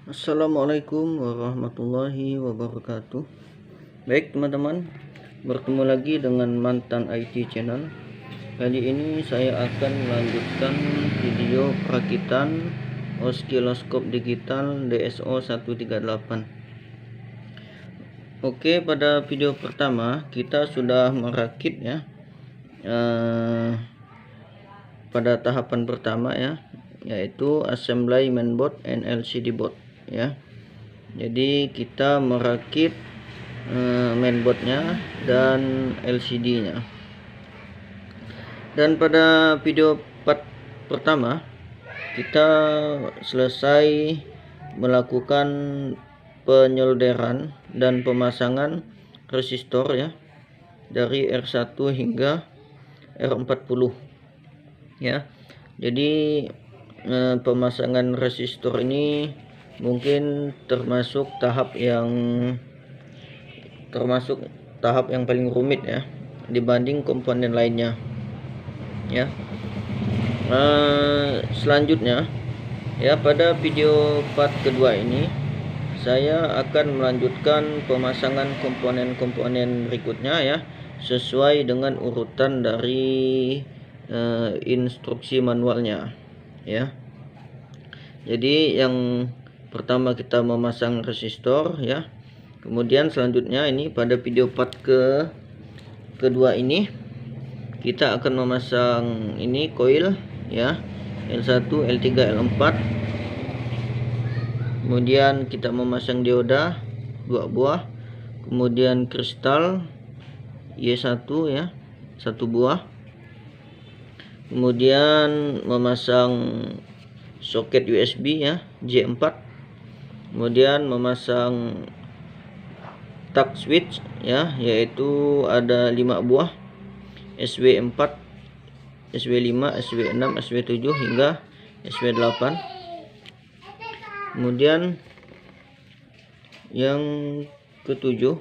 Assalamualaikum warahmatullahi wabarakatuh. Baik teman-teman, bertemu lagi dengan Mantan IT Channel. Kali ini saya akan melanjutkan video perakitan osiloskop digital DSO 138. Oke, pada video pertama kita sudah merakit ya, pada tahapan pertama ya, yaitu assembly mainboard and LCD board ya. Jadi kita merakit mainboardnya dan LCD-nya. Dan pada video part pertama kita selesai melakukan penyolderan dan pemasangan resistor ya, dari R1 hingga R40 ya. Jadi pemasangan resistor ini mungkin termasuk tahap yang paling rumit ya dibanding komponen lainnya ya. Selanjutnya ya, pada video part kedua ini saya akan melanjutkan pemasangan komponen-komponen berikutnya ya, sesuai dengan urutan dari instruksi manualnya ya. Jadi yang pertama kita memasang resistor ya, kemudian selanjutnya ini pada video part kedua ini kita akan memasang ini koil ya, L1, L3, L4. Kemudian kita memasang dioda 2 buah, kemudian kristal Y1 ya 1 buah, kemudian memasang soket USB ya J4, kemudian memasang touch switch ya, yaitu ada 5 buah, SW4, SW5, SW6, SW7 hingga SW8. Kemudian yang ketujuh,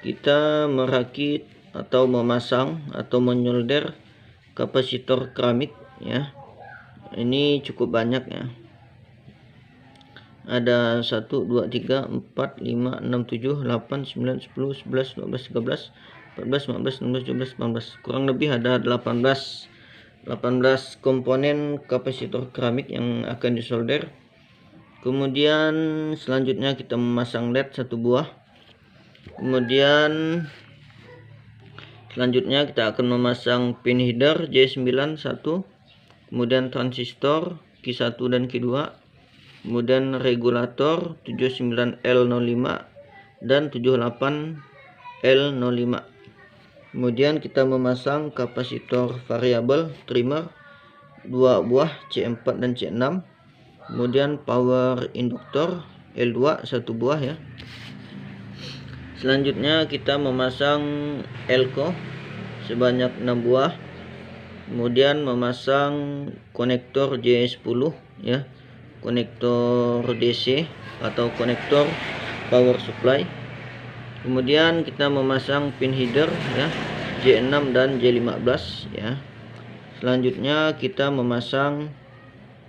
kita merakit atau memasang atau menyolder kapasitor keramik ya. Ini cukup banyak ya, ada 1, 2, 3, 4, 5, 6, 7, 8, 9, 10, 11, 12, 13, 14, 15, 16, 17, 18, kurang lebih ada 18 komponen kapasitor keramik yang akan disolder. Kemudian selanjutnya kita memasang LED 1 buah, kemudian selanjutnya kita akan memasang pin header J9 1, kemudian transistor Q1 dan Q2, kemudian regulator 79L05 dan 78L05. Kemudian kita memasang kapasitor variabel trimmer 2 buah C4 dan C6, kemudian power induktor L2 1 buah ya. Selanjutnya kita memasang elko sebanyak 6 buah, kemudian memasang konektor J10 ya, konektor DC atau konektor power supply. Kemudian kita memasang pin header ya J6 dan J15 ya. Selanjutnya kita memasang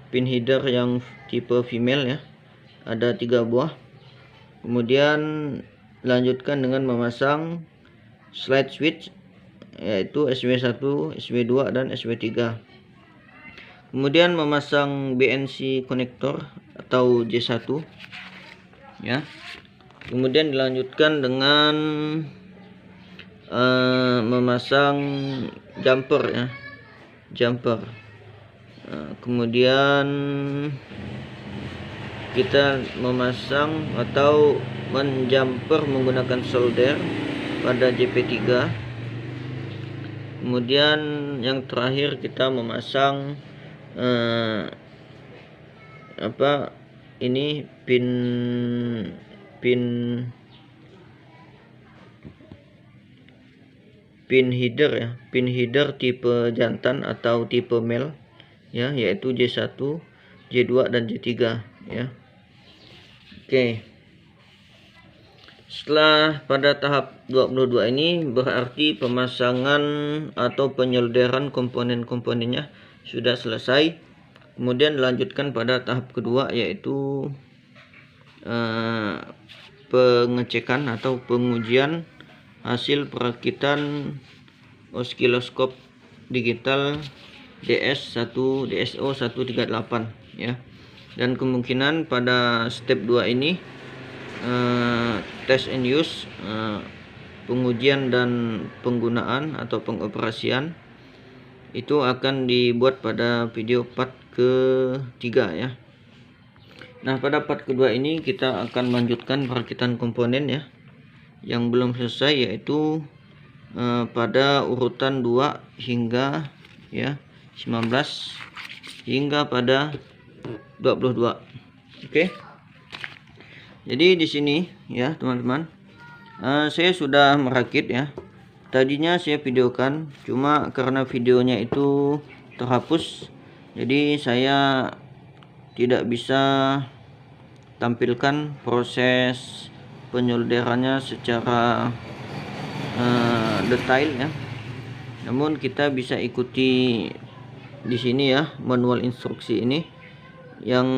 pin header yang tipe female ya, ada 3 buah. Kemudian lanjutkan dengan memasang slide switch, yaitu SW1, SW2 dan SW3. Kemudian memasang BNC konektor atau J1 ya. Kemudian dilanjutkan dengan memasang jumper ya, jumper. Kemudian kita memasang atau menjumper menggunakan solder pada JP3. Kemudian yang terakhir kita memasang ini pin header ya, pin header tipe jantan atau tipe male ya, yaitu J1, J2 dan J3 ya. Oke. Setelah pada tahap 22 ini berarti pemasangan atau penyolderan komponen-komponennya sudah selesai. Kemudian dilanjutkan pada tahap kedua, yaitu pengecekan atau pengujian hasil perakitan osiloskop digital DS1 DSO 138 ya. Dan kemungkinan pada step 2 ini test and use, pengujian dan penggunaan atau pengoperasian itu akan dibuat pada video part ketiga ya. Nah, pada part kedua ini kita akan melanjutkan perakitan komponen ya yang belum selesai, yaitu pada urutan 2 hingga ya 19 hingga pada 22. Oke. Jadi di sini ya teman-teman, saya sudah merakit ya. Tadinya saya videokan, cuma karena videonya itu terhapus, jadi saya tidak bisa tampilkan proses penyolderannya secara detail ya. Namun kita bisa ikuti di sini ya manual instruksi ini. Yang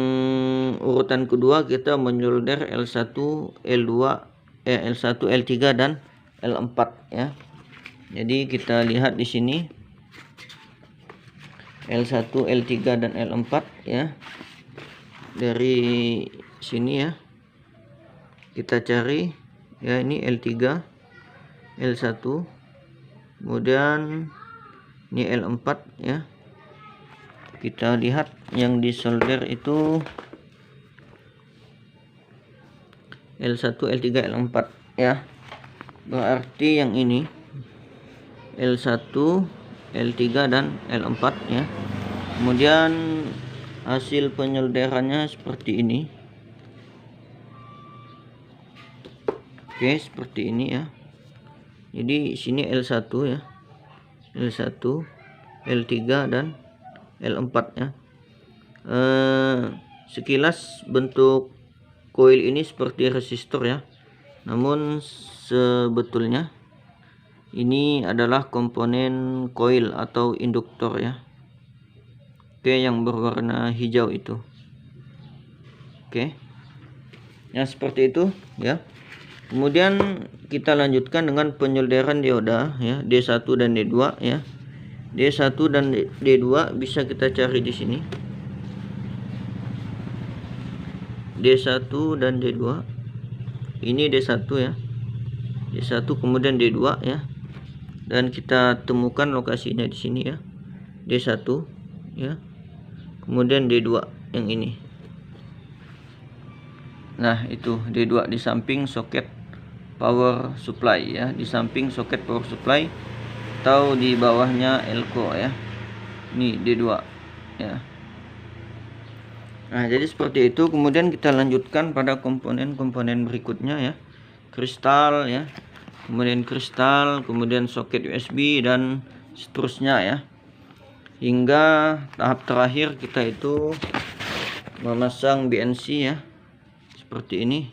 urutan kedua kita menyolder L1, L2, L1, L3 dan L4 ya. Jadi kita lihat di sini L1, L3 dan L4 ya. Dari sini ya. Kita cari ya, ini L3, L1, kemudian ini L4 ya. Kita lihat yang disolder itu L1, L3, L4 ya. Berarti yang ini L1, L3 dan L4 ya. Kemudian hasil penyolderannya seperti ini. Oke, seperti ini ya. Jadi sini L1 ya. L1, L3 dan L4 ya. Sekilas bentuk koil ini seperti resistor ya. Namun sebetulnya ini adalah komponen koil atau induktor ya. Oke, yang berwarna hijau itu. Oke. Ya, seperti itu ya. Kemudian kita lanjutkan dengan penyolderan dioda ya, D1 dan D2 ya. D1 dan D2 bisa kita cari di sini. D1 dan D2. Ini D1 ya. D1 kemudian D2 ya. Dan kita temukan lokasinya di sini ya. D1 ya. Kemudian D2 yang ini. Nah, itu D2 di samping soket power supply ya, di samping soket power supply atau di bawahnya elko ya. Ini D2 ya. Nah, jadi seperti itu. Kemudian kita lanjutkan pada komponen-komponen berikutnya ya. Kristal ya. Kemudian kristal, kemudian soket USB dan seterusnya ya. Hingga tahap terakhir kita itu memasang BNC ya. Seperti ini.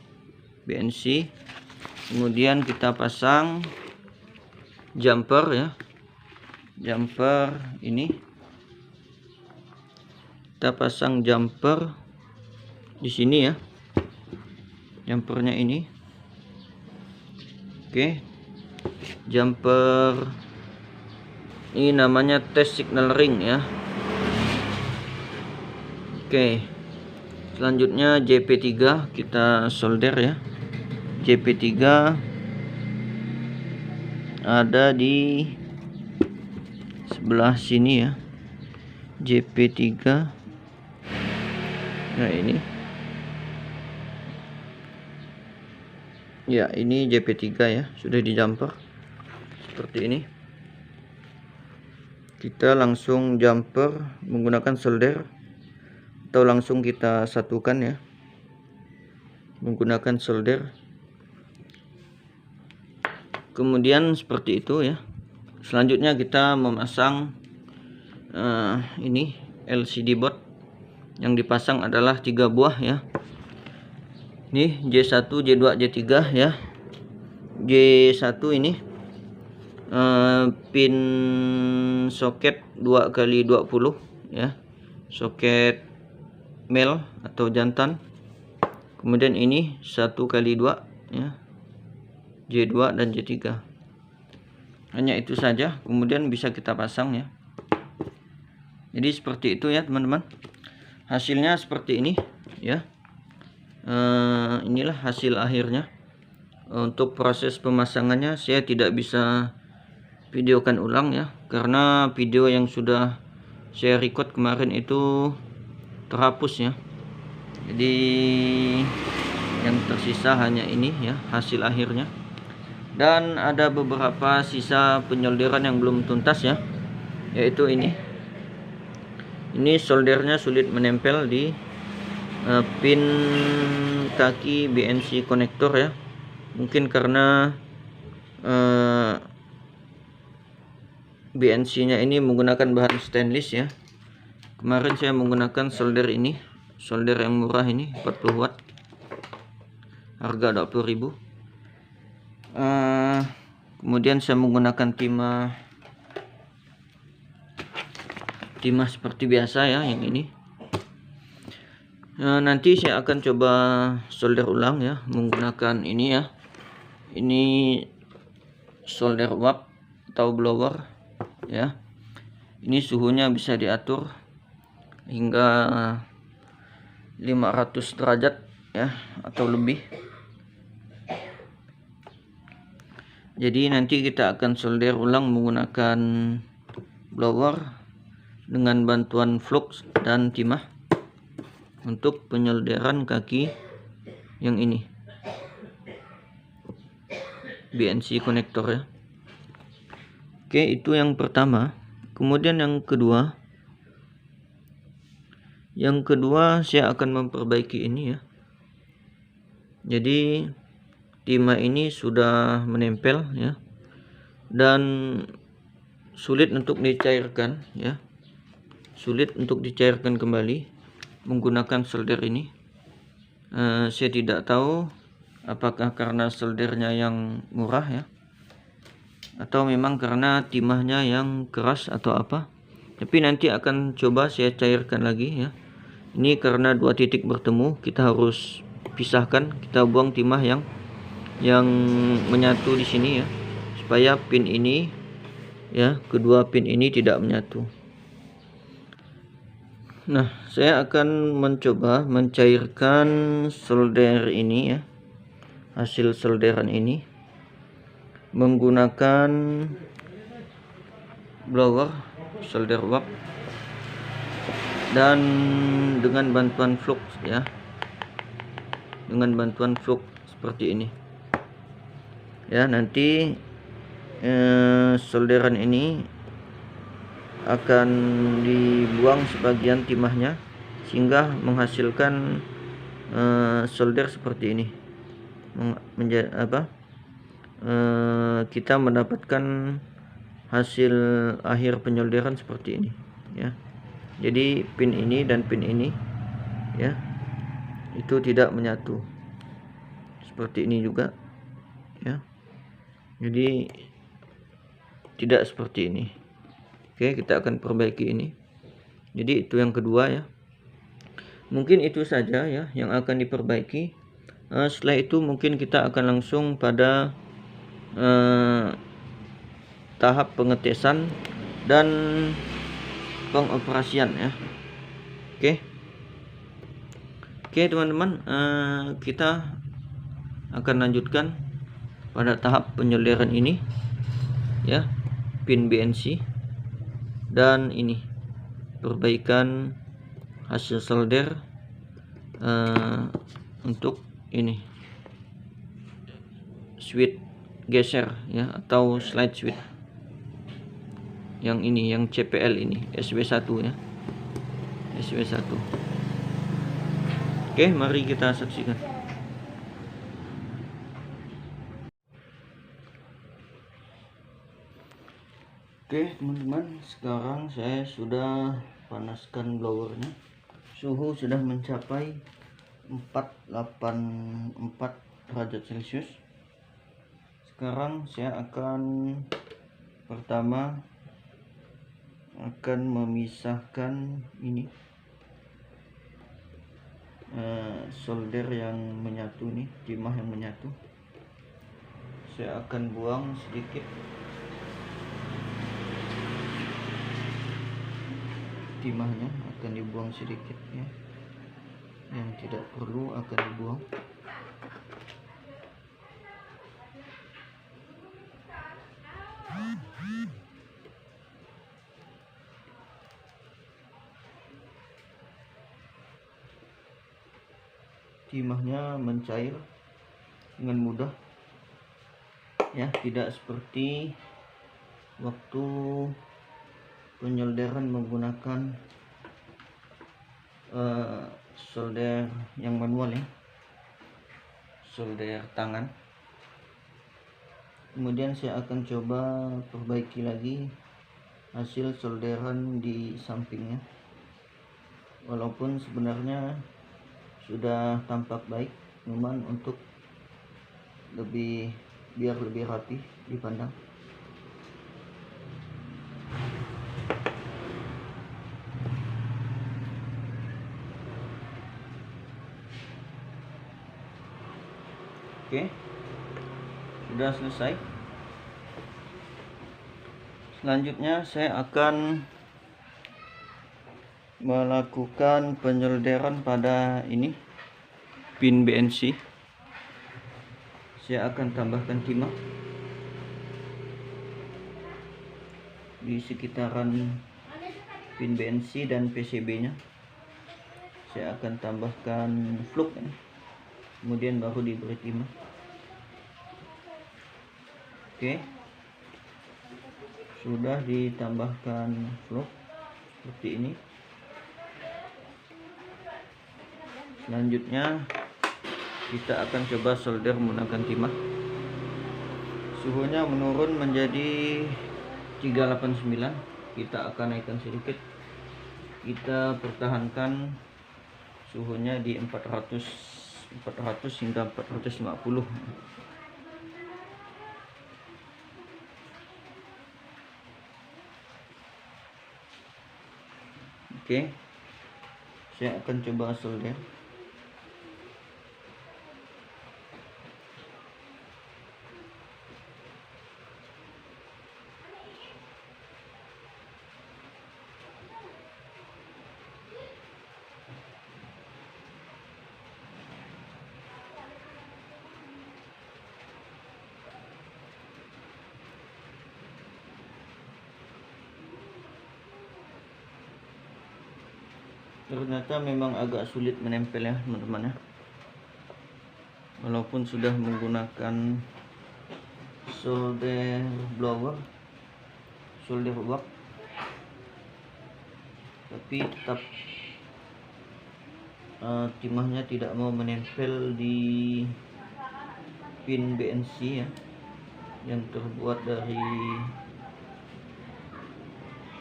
BNC. Kemudian kita pasang jumper ya. Jumper ini. Kita pasang jumper di sini ya. Jumpernya ini. Oke. Jumper ini namanya test signal ring ya. Oke. Selanjutnya JP3 kita solder ya. JP3 ada di sebelah sini ya. JP3 nah ini ya, ini JP3 ya, sudah di jumper seperti ini. Kita langsung jumper menggunakan solder atau langsung kita satukan ya menggunakan solder. Kemudian seperti itu ya. Selanjutnya kita memasang ini LCD board. Yang dipasang adalah 3 buah ya. Ini J1, J2, J3 ya. J1 ini pin soket 2x20 ya. Soket male atau jantan. Kemudian ini 1 kali 2 ya, J2 dan J3. Hanya itu saja, kemudian bisa kita pasang ya. Jadi seperti itu ya teman-teman. Hasilnya seperti ini ya. Inilah hasil akhirnya. Untuk proses pemasangannya saya tidak bisa videokan ulang ya, karena video yang sudah saya record kemarin itu terhapus ya. Jadi yang tersisa hanya ini ya, hasil akhirnya. Dan ada beberapa sisa penyolderan yang belum tuntas ya, yaitu ini soldernya sulit menempel di pin kaki BNC konektor ya. Mungkin karena BNC-nya ini menggunakan bahan stainless ya. Kemarin saya menggunakan solder ini, solder yang murah ini 40 watt, harga 20.000. Kemudian saya menggunakan timah seperti biasa ya, yang ini. Nanti saya akan coba solder ulang ya, menggunakan ini ya. Ini solder uap atau blower ya. Ini suhunya bisa diatur hingga 500 derajat ya, atau lebih. Jadi nanti kita akan solder ulang menggunakan blower dengan bantuan flux dan timah untuk penyolderan kaki yang ini, BNC konektor ya. Oke, itu yang pertama. Kemudian yang kedua saya akan memperbaiki ini ya. Jadi timah ini sudah menempel ya, dan sulit untuk dicairkan ya, sulit untuk dicairkan kembali menggunakan solder ini. Saya tidak tahu apakah karena soldernya yang murah ya, atau memang karena timahnya yang keras atau apa. Tapi nanti akan coba saya cairkan lagi ya. Ini karena dua titik bertemu, kita harus pisahkan, kita buang timah yang menyatu di sini ya, supaya pin ini ya, kedua pin ini tidak menyatu. Nah, saya akan mencoba mencairkan solder ini ya, hasil solderan ini menggunakan blower solder uap dan dengan bantuan flux ya, dengan bantuan flux seperti ini ya. Nanti solderan ini akan dibuang sebagian timahnya sehingga menghasilkan solder seperti ini. Kita mendapatkan hasil akhir penyolderan seperti ini ya. Jadi pin ini dan pin ini ya, itu tidak menyatu seperti ini juga ya. Jadi tidak seperti ini. Oke, kita akan perbaiki ini. Jadi itu yang kedua ya. Mungkin itu saja ya yang akan diperbaiki. Setelah itu mungkin kita akan langsung pada tahap pengetesan dan pengoperasian ya. Oke teman-teman, kita akan lanjutkan pada tahap penyolderan ini ya, pin BNC, dan ini perbaikan hasil solder untuk ini switch geser ya, atau slide switch yang ini, yang CPL ini SW1 ya, SW1. Oke, mari kita saksikan. Oke teman-teman, sekarang saya sudah panaskan blowernya. Suhu sudah mencapai 484 derajat Celcius. Sekarang saya akan pertama memisahkan ini solder yang menyatu nih, timah yang menyatu. Saya akan buang sedikit. Timahnya akan dibuang sedikit ya. Yang tidak perlu akan dibuang. Timahnya mencair dengan mudah ya, tidak seperti waktu penyolderan menggunakan solder yang manual ya, solder tangan. Kemudian saya akan coba perbaiki lagi hasil solderan di sampingnya, walaupun sebenarnya sudah tampak baik, cuman untuk biar lebih rapi dipandang. Oke, sudah selesai. Selanjutnya saya akan melakukan penyolderan pada ini pin BNC. Saya akan tambahkan timah di sekitaran pin BNC dan PCB nya. Saya akan tambahkan fluk ya. Kemudian baru diberi timah. Oke, sudah ditambahkan fluk seperti ini. Selanjutnya kita akan coba solder menggunakan timah. Suhunya menurun menjadi 389. Kita akan naikkan sedikit. Kita pertahankan suhunya di 400 hingga 450. Oke, saya akan coba solder. Ternyata memang agak sulit menempel ya teman-teman ya, walaupun sudah menggunakan solder blower, solder uap, tapi tetap timahnya tidak mau menempel di pin BNC ya, yang terbuat dari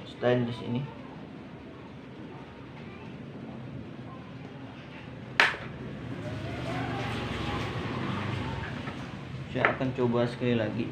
stainless ini. Saya akan coba sekali lagi.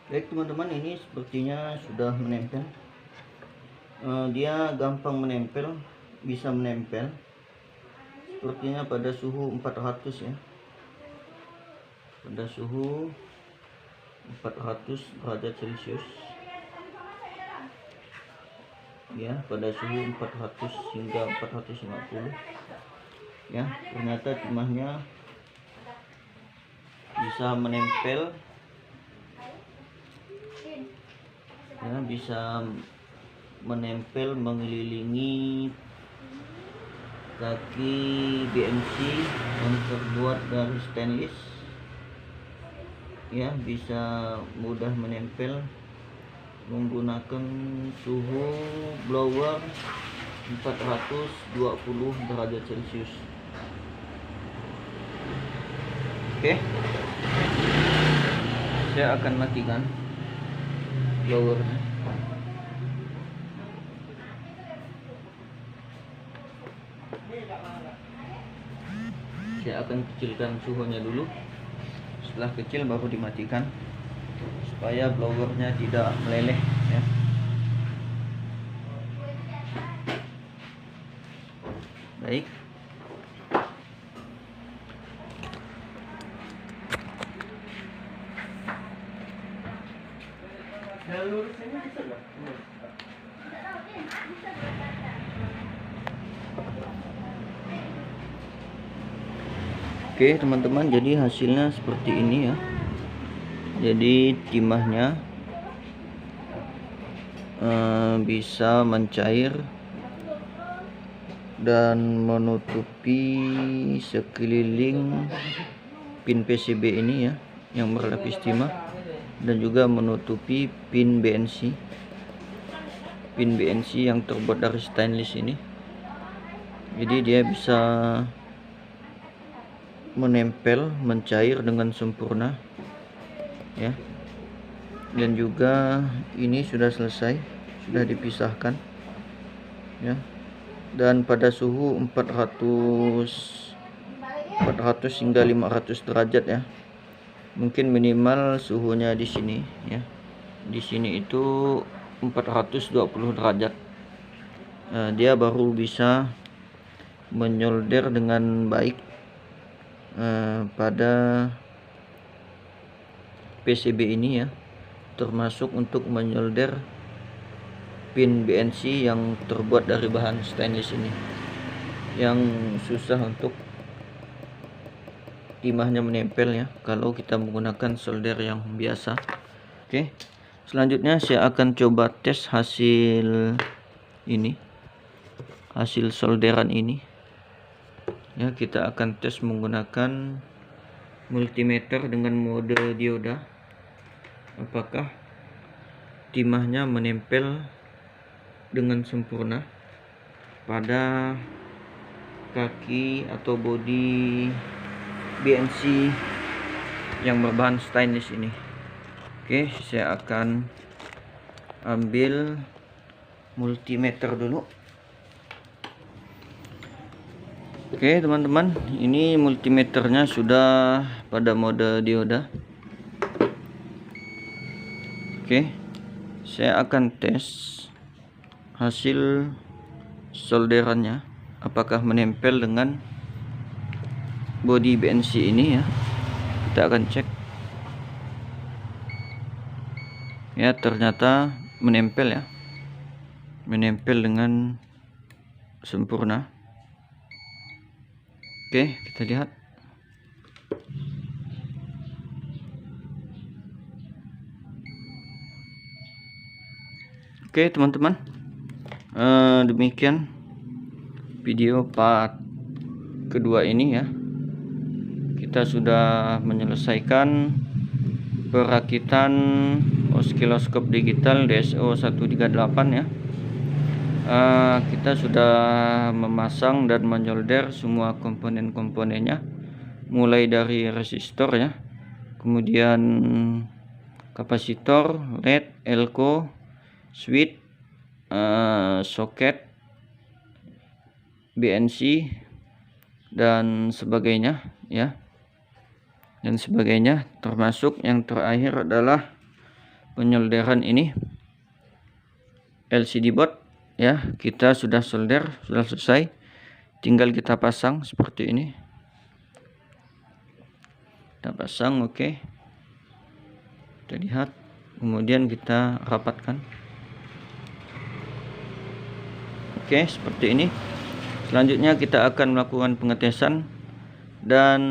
Baik teman-teman, ini sepertinya sudah menempel. Dia gampang menempel, bisa menempel sepertinya pada suhu 400 ya, pada suhu 400 derajat Celcius ya, pada suhu 400 hingga 450 ya. Ternyata timahnya bisa menempel ya, bisa menempel mengelilingi kaki BNC yang terbuat dari stainless ya, bisa mudah menempel menggunakan suhu blower 420 derajat Celcius. Oke, saya akan matikan blowernya. Saya akan kecilkan suhunya dulu. Setelah kecil baru dimatikan supaya blowernya tidak meleleh ya. Baik. Oke teman-teman, jadi hasilnya seperti ini ya. Jadi timahnya bisa mencair dan menutupi sekeliling pin PCB ini ya, yang berlapis timah, dan juga menutupi pin BNC yang terbuat dari stainless ini. Jadi dia bisa menempel, mencair dengan sempurna ya. Dan juga ini sudah selesai, sudah dipisahkan ya, dan pada suhu 400 hingga 500 derajat ya. Mungkin minimal suhunya di sini ya, di sini itu 420 derajat. Dia baru bisa menyolder dengan baik pada PCB ini ya, termasuk untuk menyolder pin BNC yang terbuat dari bahan stainless ini, yang susah untuk timahnya menempel ya kalau kita menggunakan solder yang biasa. Oke, selanjutnya saya akan coba tes hasil ini, hasil solderan ini ya. Kita akan tes menggunakan multimeter dengan mode dioda, apakah timahnya menempel dengan sempurna pada kaki atau bodi BNC yang berbahan stainless ini. Oke, saya akan ambil multimeter dulu. Oke teman-teman, ini multimeternya sudah pada mode dioda. Oke, saya akan tes hasil solderannya, apakah menempel dengan bodi BNC ini ya. Kita akan cek ya, ternyata menempel ya, menempel dengan sempurna. Oke, kita lihat. Oke teman-teman, demikian video part kedua ini ya. Kita sudah menyelesaikan perakitan osiloskop digital DSO 138 ya. Kita sudah memasang dan menyolder semua komponen-komponennya, mulai dari resistor ya, kemudian kapasitor, LED, elko, switch, soket, BNC dan sebagainya ya, termasuk yang terakhir adalah penyolderan ini LCD board ya. Kita sudah solder, sudah selesai, tinggal kita pasang seperti ini. Kita pasang, oke. Kita lihat, kemudian kita rapatkan. Oke, seperti ini. Selanjutnya kita akan melakukan pengetesan dan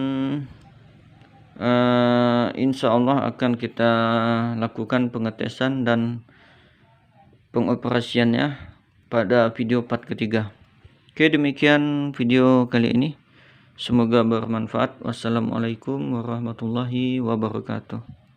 insya Allah akan kita lakukan pengetesan dan pengoperasiannya pada video part ketiga. Oke, demikian video kali ini. Semoga bermanfaat. Wassalamualaikum warahmatullahi wabarakatuh.